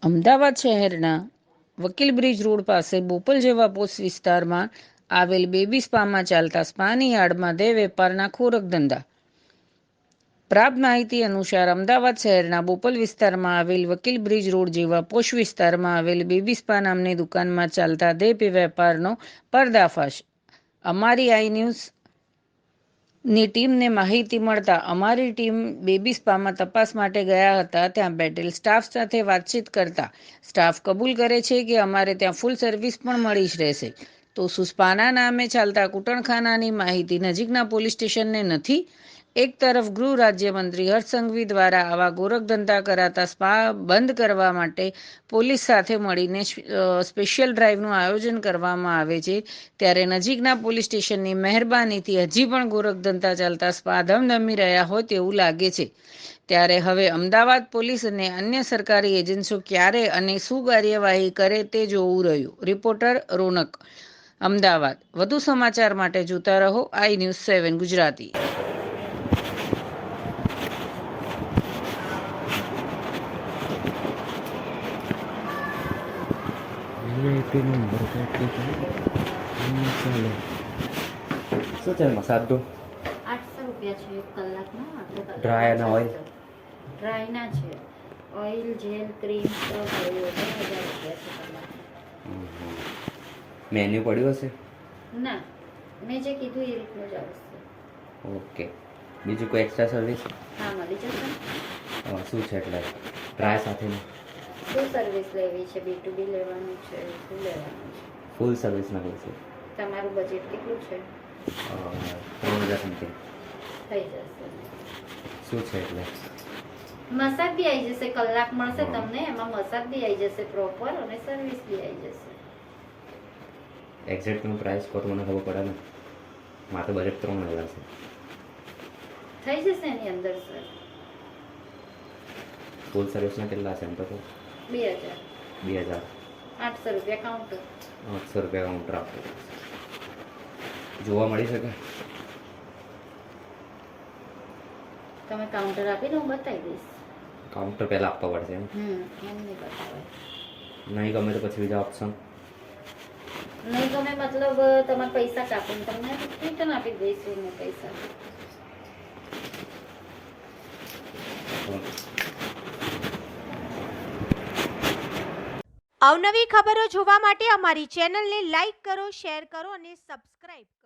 અમદાવાદ શહેરના વકીલ bridge road પાસે બોપલ જેવા પોસ્ટ વિસ્તારમાં આવેલ બેબી સ્પામાં ચાલતા સ્પાની યાર્ડમાં દેહ વેપારના ખોરક ધંધા. પ્રાપ્ત માહિતી અનુસાર અમદાવાદ શહેરના બોપલ વિસ્તારમાં આવેલ વકીલ બ્રિજ રોડ જેવા પોશ વિસ્તારમાં આવેલ બેબી સ્પા નામની દુકાનમાં ચાલતા દેહ વેપારનો પર્દાફાશ. અમારી આઈ ન્યૂઝ ની ટીમને માહિતી મળતા અમારી ટીમ બેબી સ્પામાં તપાસ માટે ગયા હતા. ત્યાં બેઠેલ સ્ટાફ સાથે વાતચીત કરતા સ્ટાફ કબૂલ કરે છે કે અમારે ત્યાં ફૂલ સર્વિસ પણ મળી જ રહેશે. તો શું સ્પાના નામે ચાલતા કૂટણખાનાની માહિતી નજીકના પોલીસ સ્ટેશનને નથી? એક તરફ ગૃહ રાજ્યમંત્રી હર્ષ સંઘવી દ્વારા આવા ગોરખધંધા કરાતા સ્પા બંધ કરવા માટે પોલીસ સાથે મળીને સ્પેશિયલ ડ્રાઈવનું આયોજન કરવામાં આવે છે, ત્યારે નજીકના પોલીસ સ્ટેશનની મહેરબાનીથી હજી પણ ગોરખધંધા ચાલતા સ્પા ધમધમી રહ્યા હોય તેવું લાગે છે. ત્યારે હવે અમદાવાદ પોલીસ અને અન્ય સરકારી એજન્સીઓ ક્યારે અને શું કાર્યવાહી કરે તે જોવું રહ્યું. રિપોર્ટર રોનક, અમદાવાદ. વધુ સમાચાર માટે જોતા રહો આઈ ન્યૂઝ 7 ગુજરાતી. શું છે મસાજ દો? 800 રૂપિયા છે એક કલાકનો. ડ્રાય અને ઓઇલ? ડ્રાયના છે. ઓઇલ, જેલ, ક્રીમ, સ્ક્રબ હોય 1000 રૂપિયા છે કલાક. મેન્યુ પડ્યું હશે? ના, મેં જે કીધું એ રીતનું જ આવશે. ઓકે. બીજું કોઈ એક્સ્ટ્રા સર્વિસ? હા, મળી જશે. શું છે એટલે ડ્રાય સાથેનું? શું સર્વિસ લેવી છે? B2B લેવાનું છે? શું લેવાનું છે? ફૂલ સર્વિસના પૈસે તમારું બજેટ કેટલું છે? 3000 સમથિંગ થઈ જશે. શું છે એટલે? મસાજ બી આવી જશે, કલાક મળશે તમને. એમાં મસાજ બી આવી જશે પ્રોપર અને સર્વિસ બી આવી જશે. એક્ઝેક્ટનું પ્રાઇસ કહો તો મને ખબર પડે ને. મારું બજેટ 3000 છે. થઈ જશે એની અંદર સર. ફૂલ સર્વિસના કેટલા છે એમ તો? 2000. 2000. 800 રૂપિયા કાઉન્ટર. 800 રૂપિયા કાઉન્ટર આપવું. જોવા મળી શકે? તમે કાઉન્ટર આપીને હું બતાવી દઈશ. કાઉન્ટર પહેલાં આપવા પડશે એમ? એમ નહીં બતાવાય. નહીં ગમે તો પછી બીજા ઓપ્શન? નહીં ગમે મતલબ તમારા પૈસા કાપીને તમને રિટર્ન આપી દઈશું મેં પૈસા. અવનવી ખબરો જોવા માટે અમારી ચેનલને લાઈક કરો, શેર કરો અને સબસ્ક્રાઇબ કરો.